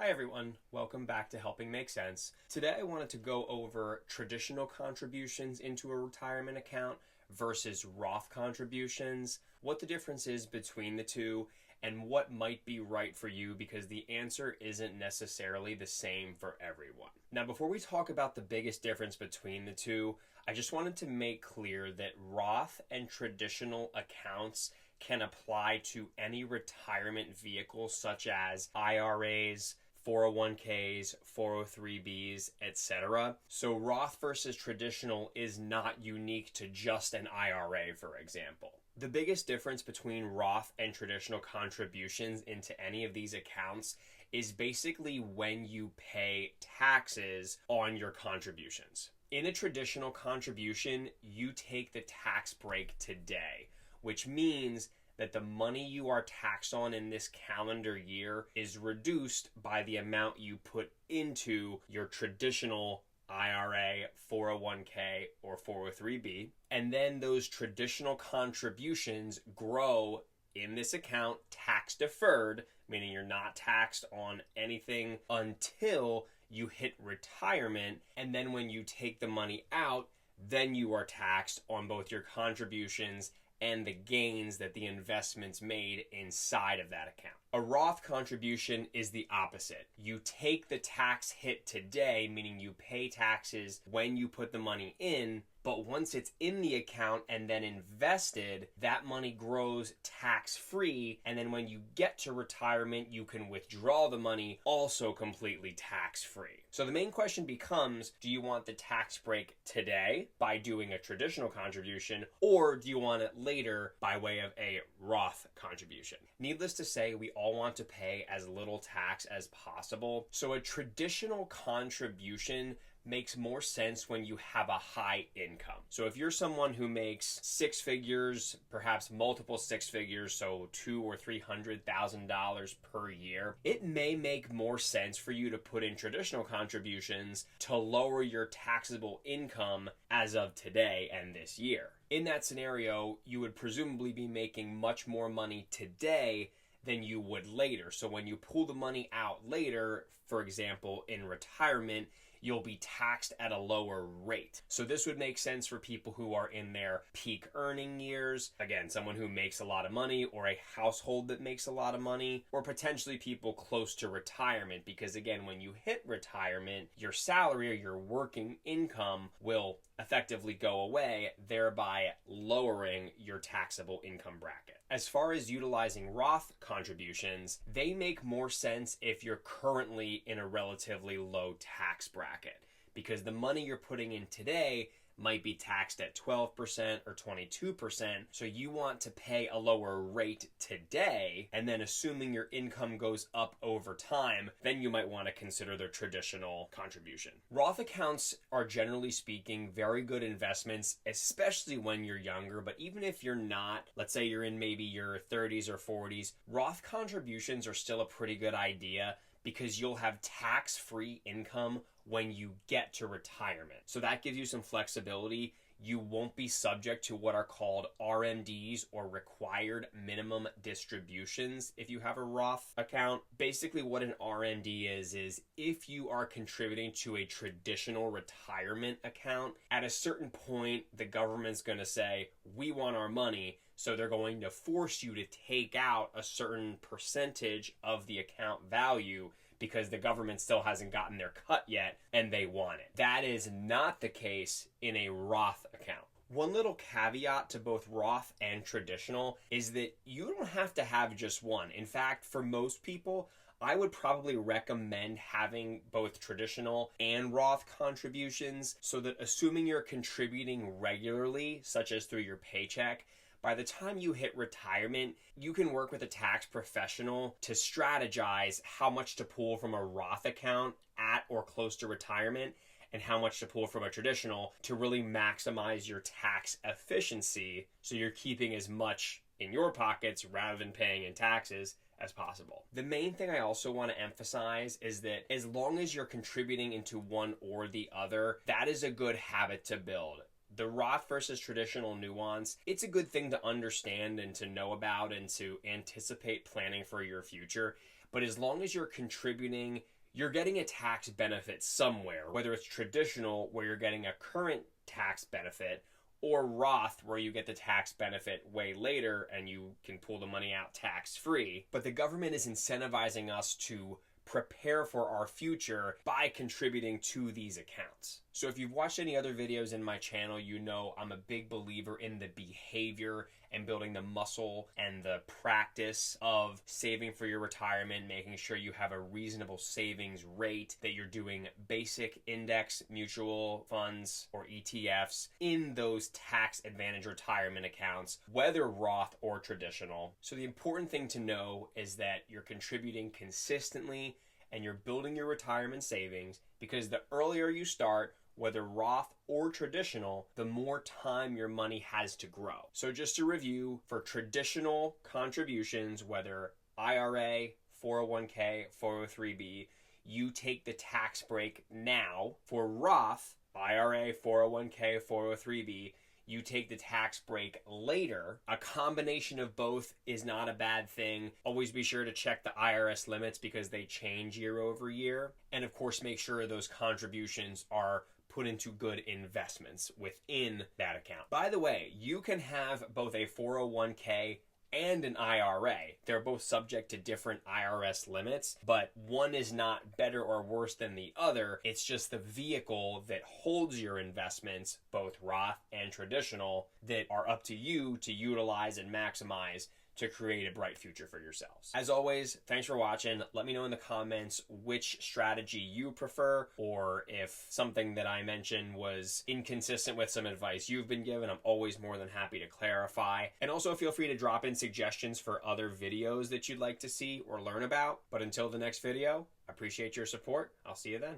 Hi everyone, welcome back to Helping Make Sense. Today I wanted to go over traditional contributions into a retirement account versus Roth contributions, what the difference is between the two, and what might be right for you because the answer isn't necessarily the same for everyone. Now, before we talk about the biggest difference between the two, I just wanted to make clear that Roth and traditional accounts can apply to any retirement vehicle such as IRAs, 401ks, 403bs, etc. So Roth versus traditional is not unique to just an IRA, for example. The biggest difference between Roth and traditional contributions into any of these accounts is basically when you pay taxes on your contributions. In a traditional contribution, you take the tax break today, which means that the money you are taxed on in this calendar year is reduced by the amount you put into your traditional IRA, 401k, or 403b. And then those traditional contributions grow in this account tax deferred, meaning you're not taxed on anything until you hit retirement. And then when you take the money out, then you are taxed on both your contributions and the gains that the investments made inside of that account. A Roth contribution is the opposite. You take the tax hit today, meaning you pay taxes when you put the money in, but once it's in the account and then invested, that money grows tax-free, and then when you get to retirement, you can withdraw the money also completely tax-free. So the main question becomes, do you want the tax break today by doing a traditional contribution, or do you want it later by way of a Roth contribution? Needless to say, we all want to pay as little tax as possible. So a traditional contribution makes more sense when you have a high income. So if you're someone who makes six figures, perhaps multiple six figures, so $200,000 or $300,000 per year, it may make more sense for you to put in traditional contributions to lower your taxable income as of today and this year. In that scenario, you would presumably be making much more money today than you would later. So when you pull the money out later, for example, in retirement, you'll be taxed at a lower rate. So this would make sense for people who are in their peak earning years. Again, someone who makes a lot of money, or a household that makes a lot of money, or potentially people close to retirement. Because again, when you hit retirement, your salary or your working income will effectively go away, thereby lowering your taxable income bracket. As far as utilizing Roth contributions, they make more sense if you're currently in a relatively low tax bracket, because the money you're putting in today might be taxed at 12% or 22%. So you want to pay a lower rate today, and then assuming your income goes up over time, then you might want to consider the traditional contribution. Roth accounts are, generally speaking, very good investments, especially when you're younger. But even if you're not, let's say you're in maybe your 30s or 40s, Roth contributions are still a pretty good idea, because you'll have tax-free income when you get to retirement. So that gives you some flexibility. You won't be subject to what are called RMDs, or required minimum distributions, if you have a Roth account. Basically what an RMD is if you are contributing to a traditional retirement account, at a certain point, the government's going to say, we want our money. So they're going to force you to take out a certain percentage of the account value, because the government still hasn't gotten their cut yet and they want it. That is not the case in a Roth account. One little caveat to both Roth and traditional is that you don't have to have just one. In fact, for most people, I would probably recommend having both traditional and Roth contributions, so that assuming you're contributing regularly, such as through your paycheck, by the time you hit retirement, you can work with a tax professional to strategize how much to pull from a Roth account at or close to retirement, and how much to pull from a traditional, to really maximize your tax efficiency, so you're keeping as much in your pockets rather than paying in taxes as possible. The main thing I also want to emphasize is that as long as you're contributing into one or the other, that is a good habit to build. The Roth versus traditional nuance, it's a good thing to understand and to know about and to anticipate planning for your future. But as long as you're contributing, you're getting a tax benefit somewhere, whether it's traditional, where you're getting a current tax benefit, or Roth, where you get the tax benefit way later and you can pull the money out tax-free. But the government is incentivizing us to prepare for our future by contributing to these accounts. So if you've watched any other videos in my channel, you know I'm a big believer in the behavior and building the muscle and the practice of saving for your retirement, making sure you have a reasonable savings rate, that you're doing basic index mutual funds or ETFs in those tax advantage retirement accounts, whether Roth or traditional. So the important thing to know is that you're contributing consistently and you're building your retirement savings, because the earlier you start, whether Roth or traditional, the more time your money has to grow. So just to review, for traditional contributions, whether IRA, 401k, 403b, you take the tax break now. For Roth, IRA, 401k, 403b, you take the tax break later. A combination of both is not a bad thing. Always be sure to check the IRS limits because they change year over year. And of course, make sure those contributions are put into good investments within that account. By the way, you can have both a 401k and an IRA. They're both subject to different IRS limits, but one is not better or worse than the other. It's just the vehicle that holds your investments, both Roth and traditional, that are up to you to utilize and maximize to create a bright future for yourselves. As always, thanks for watching. Let me know in the comments which strategy you prefer, or if something that I mentioned was inconsistent with some advice you've been given. I'm always more than happy to clarify. And also feel free to drop in suggestions for other videos that you'd like to see or learn about. But until the next video, I appreciate your support. I'll see you then.